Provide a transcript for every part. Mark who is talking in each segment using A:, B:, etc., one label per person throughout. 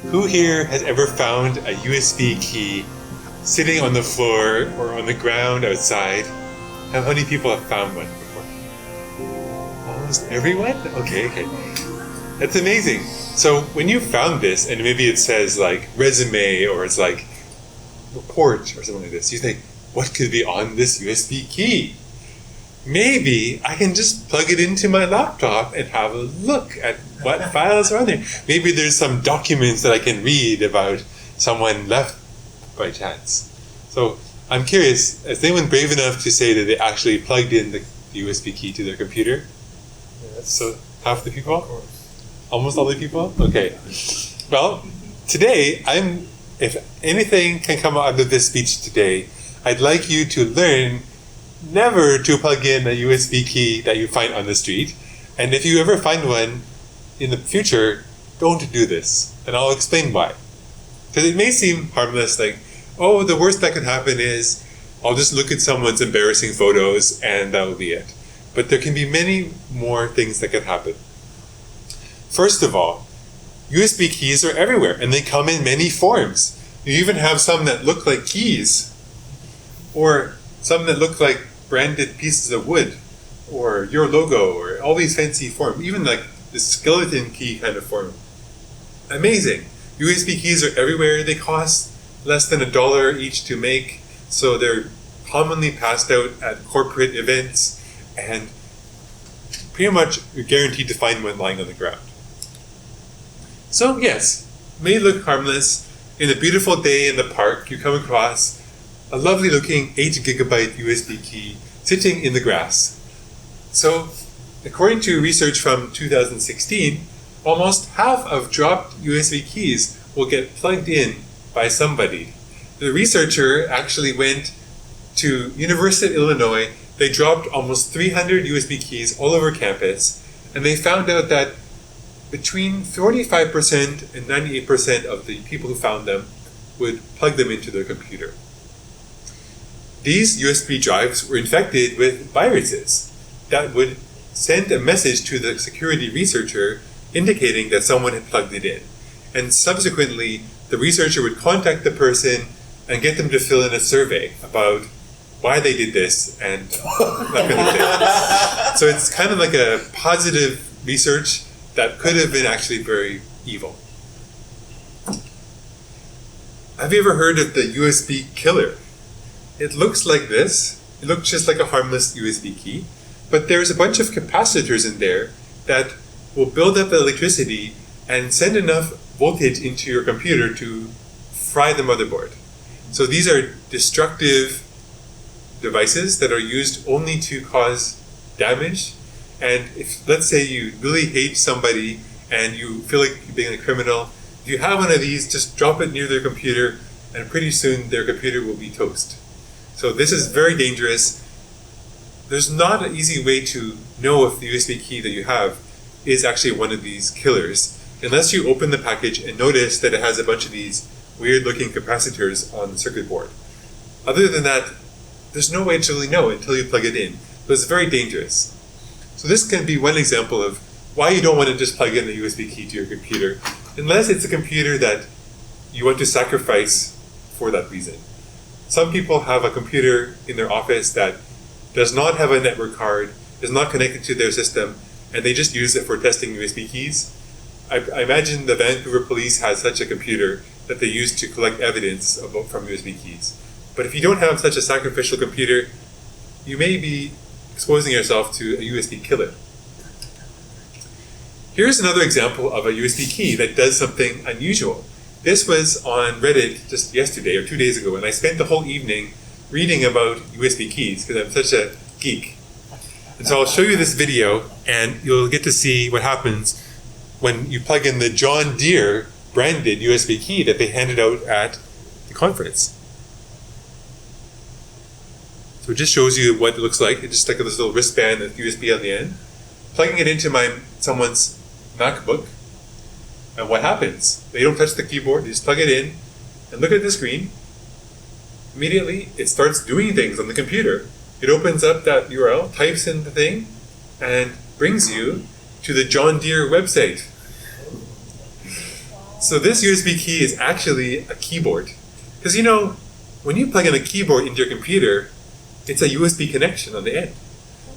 A: Who here has ever found a USB key sitting on the floor or on the ground outside? How many people have found one before? Almost everyone? Okay. That's amazing. So when you found this, and maybe it says like resume or it's like report or something like this, you think, what could be on this USB key? Maybe I can just plug it into my laptop and have a look at what files are on there. Maybe there's some documents that I can read about someone left by chance. So I'm curious, is anyone brave enough to say that they actually plugged in the USB key to their computer?
B: Yes.
A: So half the people?
B: Of course.
A: Almost all the people? Okay. Well, today, if anything can come out of this speech today, I'd like you to learn never to plug in a USB key that you find on the street. And if you ever find one in the future, don't do this. And I'll explain why. Because it may seem harmless, like, oh, the worst that could happen is I'll just look at someone's embarrassing photos and that will be it. But there can be many more things that can happen. First of all, USB keys are everywhere and they come in many forms. You even have some that look like keys, or some that look like branded pieces of wood, or your logo, or all these fancy forms, even like the skeleton key kind of form. Amazing. USB keys are everywhere. They cost less than $1 each to make, so they're commonly passed out at corporate events, and pretty much you're guaranteed to find one lying on the ground. So yes, may look harmless. In a beautiful day in the park, you come across a lovely looking 8 gigabyte USB key sitting in the grass. So, according to research from 2016, almost half of dropped USB keys will get plugged in by somebody. The researcher actually went to University of Illinois. They dropped almost 300 USB keys all over campus, and they found out that between 45% and 98% of the people who found them would plug them into their computer. These USB drives were infected with viruses that would send a message to the security researcher indicating that someone had plugged it in. And subsequently, the researcher would contact the person and get them to fill in a survey about why they did this and that kind of thing. So it's kind of like a positive research that could have been actually very evil. Have you ever heard of the USB killer? It looks like this. It looks just like a harmless USB key, but there's a bunch of capacitors in there that will build up electricity and send enough voltage into your computer to fry the motherboard. So these are destructive devices that are used only to cause damage. And if, let's say, you really hate somebody and you feel like you're being a criminal, if you have one of these, just drop it near their computer and pretty soon their computer will be toast. So this is very dangerous. There's not an easy way to know if the USB key that you have is actually one of these killers, unless you open the package and notice that it has a bunch of these weird looking capacitors on the circuit board. Other than that, there's no way to really know until you plug it in. So it's very dangerous. So this can be one example of why you don't want to just plug in the USB key to your computer, unless it's a computer that you want to sacrifice for that reason. Some people have a computer in their office that does not have a network card, is not connected to their system, and they just use it for testing USB keys. I imagine the Vancouver police has such a computer that they use to collect evidence from USB keys. But if you don't have such a sacrificial computer, you may be exposing yourself to a USB killer. Here's another example of a USB key that does something unusual. This was on Reddit just yesterday or 2 days ago, and I spent the whole evening reading about USB keys because I'm such a geek. And so I'll show you this video, and you'll get to see what happens when you plug in the John Deere branded USB key that they handed out at the conference. So it just shows you what it looks like. It's just like this little wristband with USB on the end. Plugging it into someone's MacBook, and what happens? They don't touch the keyboard, they just plug it in, and look at the screen. Immediately, it starts doing things on the computer. It opens up that URL, types in the thing, and brings you to the John Deere website. So this USB key is actually a keyboard. Because you know, when you plug in a keyboard into your computer, it's a USB connection on the end.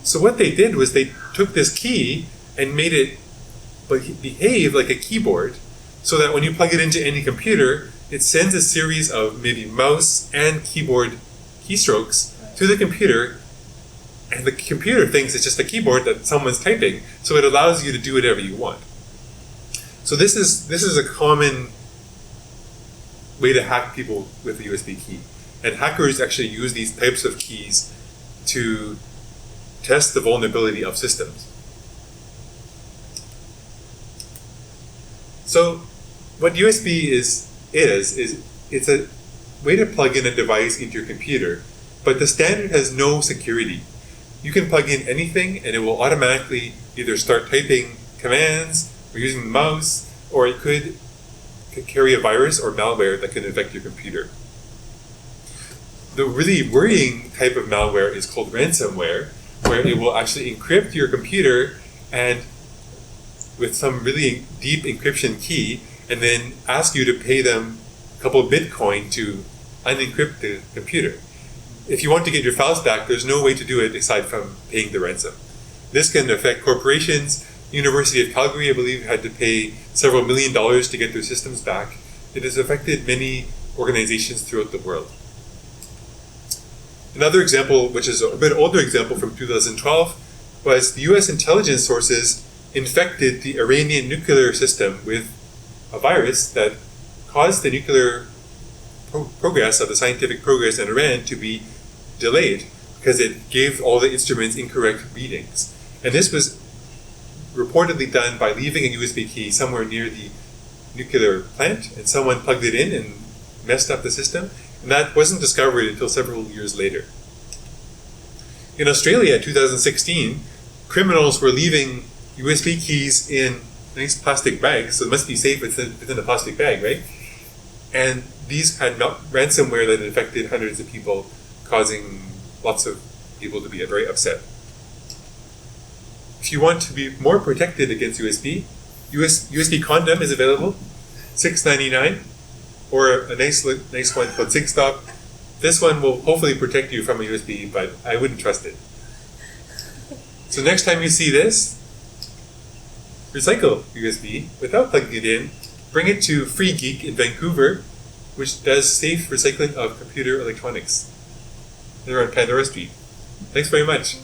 A: So what they did was they took this key and made it behave like a keyboard, so that when you plug it into any computer, it sends a series of maybe mouse and keyboard keystrokes to the computer, and the computer thinks it's just a keyboard that someone's typing, so it allows you to do whatever you want. So this is a common way to hack people with a USB key. And hackers actually use these types of keys to test the vulnerability of systems. So what USB is it's a way to plug in a device into your computer, but the standard has no security. You can plug in anything and it will automatically either start typing commands or using the mouse, or it could carry a virus or malware that can infect your computer. The really worrying type of malware is called ransomware, where it will actually encrypt your computer and with some really deep encryption key, and then ask you to pay them a couple of Bitcoin to unencrypt the computer. If you want to get your files back, there's no way to do it aside from paying the ransom. This can affect corporations. University of Calgary, I believe, had to pay several $1 million to get their systems back. It has affected many organizations throughout the world. Another example, which is a bit older example from 2012, was the US intelligence sources infected the Iranian nuclear system with a virus that caused the nuclear progress of the scientific progress in Iran to be delayed because it gave all the instruments incorrect readings. And this was reportedly done by leaving a USB key somewhere near the nuclear plant, and someone plugged it in and messed up the system, and that wasn't discovered until several years later. In Australia in 2016, criminals were leaving USB keys in nice plastic bags, so it must be safe within a plastic bag, right? And these had ransomware that infected hundreds of people, causing lots of people to be very upset. If you want to be more protected against USB, USB condom is available, $6.99, or a nice one called SigStop. This one will hopefully protect you from a USB, but I wouldn't trust it. So next time you see this, recycle USB without plugging it in. Bring it to Free Geek in Vancouver, which does safe recycling of computer electronics. They're on Pandora Street. Thanks very much.